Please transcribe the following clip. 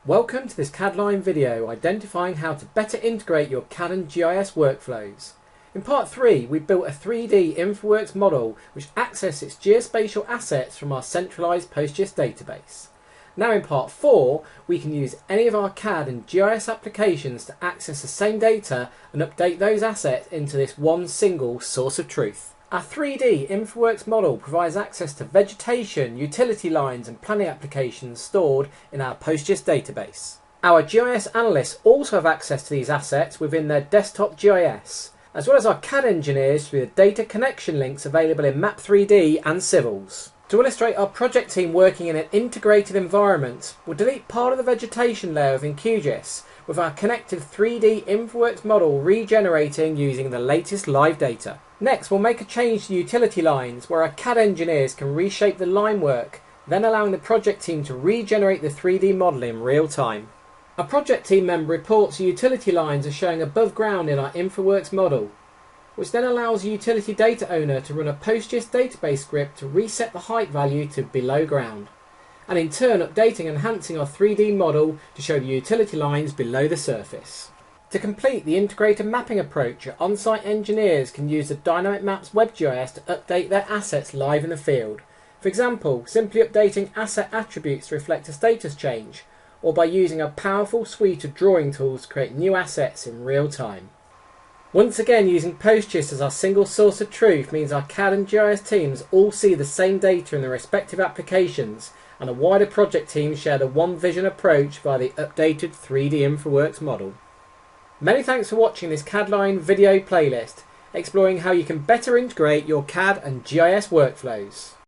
Welcome to this Cadline video identifying how to better integrate your CAD and GIS workflows. In part 3 we built a 3D InfraWorks model which accesses its geospatial assets from our centralised PostGIS database. Now in part 4 we can use any of our CAD and GIS applications to access the same data and update those assets into this one single source of truth. Our 3D InfraWorks model provides access to vegetation, utility lines and planning applications stored in our PostGIS database. Our GIS analysts also have access to these assets within their desktop GIS, as well as our CAD engineers through the data connection links available in Map3D and Civils. To illustrate our project team working in an integrated environment, we'll delete part of the vegetation layer within QGIS with our connected 3D InfraWorks model regenerating using the latest live data. Next, we'll make a change to utility lines where our CAD engineers can reshape the line work, then allowing the project team to regenerate the 3D model in real time. A project team member reports the utility lines are showing above ground in our InfraWorks model, which then allows the utility data owner to run a PostGIS database script to reset the height value to below ground, and in turn updating and enhancing our 3D model to show the utility lines below the surface. To complete the integrated mapping approach, your on-site engineers can use the Dynamic Maps WebGIS to update their assets live in the field. For example, simply updating asset attributes to reflect a status change, or by using a powerful suite of drawing tools to create new assets in real time. Once again, using PostGIS as our single source of truth means our CAD and GIS teams all see the same data in their respective applications, and the wider project teams share the one vision approach via the updated 3D InfraWorks model. Many thanks for watching this Cadline video playlist, exploring how you can better integrate your CAD and GIS workflows.